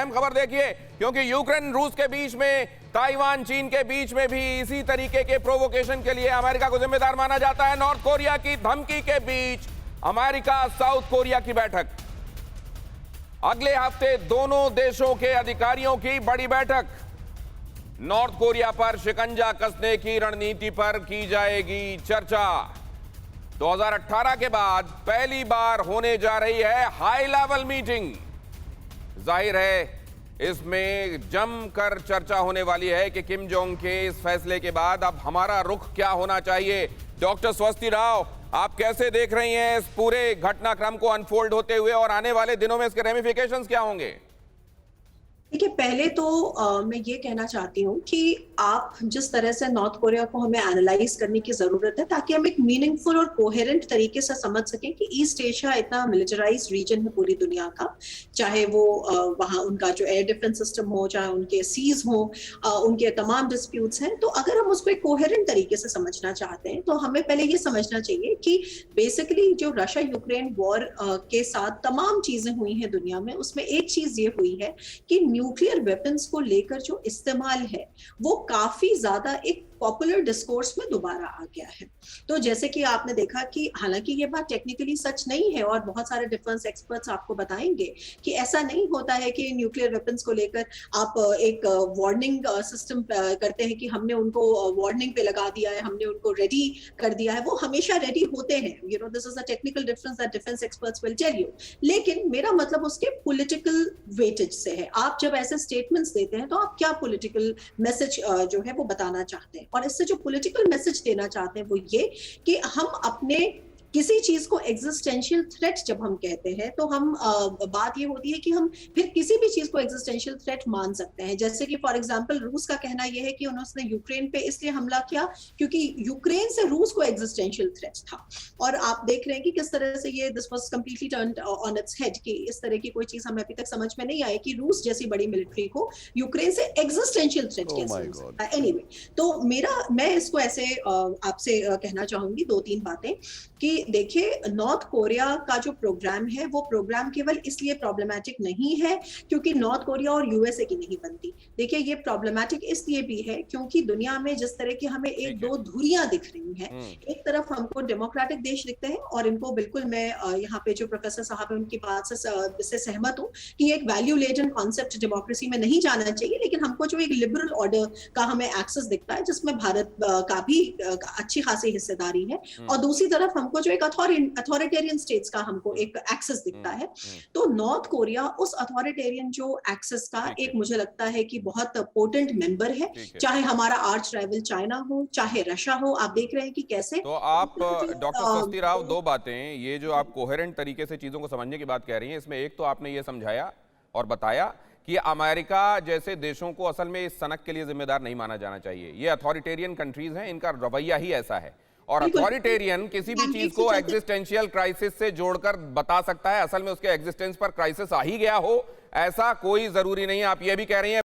अहम खबर देखिए, क्योंकि यूक्रेन रूस के बीच में, ताइवान चीन के बीच में भी इसी तरीके के प्रोवोकेशन के लिए अमेरिका को जिम्मेदार माना जाता है। नॉर्थ कोरिया की धमकी के बीच अमेरिका साउथ कोरिया की बैठक, अगले हफ्ते दोनों देशों के अधिकारियों की बड़ी बैठक। नॉर्थ कोरिया पर शिकंजा कसने की रणनीति पर की जाएगी चर्चा। 2018 के बाद पहली बार होने जा रही है हाई लेवल मीटिंग। जाहिर है इसमें जमकर चर्चा होने वाली है कि किम जोंग के इस फैसले के बाद अब हमारा रुख क्या होना चाहिए। डॉक्टर स्वस्ति राव, आप कैसे देख रही हैं इस पूरे घटनाक्रम को अनफोल्ड होते हुए, और आने वाले दिनों में इसके रेमिफिकेशंस क्या होंगे? देखिए, पहले तो मैं ये कहना चाहती हूँ कि आप जिस तरह से नॉर्थ कोरिया को हमें एनालाइज करने की जरूरत है, ताकि हम एक मीनिंगफुल और कोहेरेंट तरीके से समझ सकें कि ईस्ट एशिया इतना मिलिटराइज रीजन है पूरी दुनिया का, चाहे वो वहाँ उनका जो एयर डिफेंस सिस्टम हो, चाहे उनके सीज हो, उनके तमाम डिस्प्यूट्स हैं। तो अगर हम उसको एक कोहेरेंट तरीके से समझना चाहते हैं तो हमें पहले ये समझना चाहिए कि बेसिकली जो रशिया यूक्रेन वॉर के साथ तमाम चीजें हुई हैं दुनिया में, उसमें एक चीज ये हुई है कि न्यूक्लियर वेपन्स को लेकर जो इस्तेमाल है वो काफी ज्यादा एक पॉपुलर डिस्कोर्स में दोबारा आ गया है। तो जैसे कि आपने देखा कि हालांकि ये बात टेक्निकली सच नहीं है, और बहुत सारे डिफेंस एक्सपर्ट्स आपको बताएंगे कि ऐसा नहीं होता है कि न्यूक्लियर वेपन्स को लेकर आप एक वार्निंग सिस्टम करते हैं कि हमने उनको वार्निंग पे लगा दिया है, हमने उनको रेडी कर दिया है। वो हमेशा रेडी होते हैं, you know, this is a technical difference that defence experts will tell you. लेकिन मेरा मतलब उसके पॉलिटिकल वेटेज से है। आप जब ऐसे स्टेटमेंट्स देते हैं तो आप क्या पॉलिटिकल मैसेज जो है वो बताना चाहते हैं, और इससे जो पॉलिटिकल मैसेज देना चाहते हैं वो ये कि हम अपने किसी चीज को एग्जिस्टेंशियल थ्रेट जब हम कहते हैं तो हम बात ये होती है कि हम फिर किसी भी चीज को एग्जिस्टेंशियल थ्रेट मान सकते हैं। जैसे कि फॉर एग्जांपल रूस का कहना यह है कि उन्होंने यूक्रेन पे इसलिए हमला किया क्योंकि यूक्रेन से रूस को एग्जिस्टेंशियल थ्रेट था। और आप देख रहे हैं कि किस तरह से ये this was completely turned on its head, कि इस तरह की कोई चीज हमें अभी तक समझ में नहीं आई कि रूस जैसी बड़ी मिलिट्री को यूक्रेन से एग्जिस्टेंशियल थ्रेट कैसे हो सकता है। एनीवे, तो मैं इसको ऐसे आपसे कहना चाहूंगी दो तीन बातें कि देखिए, नॉर्थ कोरिया का जो प्रोग्राम है वो प्रोग्राम केवल इसलिए प्रॉब्लमैटिक नहीं है क्योंकि नॉर्थ कोरिया और यूएसए की नहीं बनती। देखिए, ये प्रॉब्लमैटिक इसलिए भी है क्योंकि दुनिया में जिस तरह की हमें एक दो धुरियां दिख रही हैं, एक तरफ हमको डेमोक्रेटिक देश दिखते हैं, और इनको बिल्कुल मैं यहाँ पे जो प्रोफेसर साहब है उनकी बात से सहमत हूँ कि एक वैल्यू लेडन कॉन्सेप्ट डेमोक्रेसी में नहीं जाना चाहिए। लेकिन हमको जो एक लिबरल ऑर्डर का हमें एक्सेस दिखता है, जिसमें भारत का भी अच्छी खासी हिस्सेदारी है, और दूसरी तरफ हमको जो एक अथॉरिटेरियन स्टेट्स का हमको एक एक्सेस दिखता है। तो नॉर्थ कोरिया उस अथॉरिटेरियन जो एक्सेस का एक, मुझे लगता है कि बहुत पोटेंट मेंबर है, चाहे हमारा आर्च राइवल चाइना हो, चाहे रशिया हो। आप देख रहे हैं कि कैसे। तो आप डॉक्टर स्वस्ति राव, दो बातें, ये जो आप कोहेरेंट तरीके से चीजों को समझने की बात कह रही हैं, इसमें एक तो आपने ये समझाया और बताया कि अमेरिका जैसे देशों को असल में इस सनक के लिए जिम्मेदार नहीं माना जाना चाहिए। ये अथॉरिटेरियन कंट्रीज हैं, इनका रवैया ही ऐसा है, और अथॉरिटेरियन किसी भी चीज को एग्जिस्टेंशियल क्राइसिस से जोड़कर बता सकता है। असल में उसके एग्जिस्टेंस पर क्राइसिस आ ही गया हो, ऐसा कोई जरूरी नहीं है। आप ये भी कह रही हैं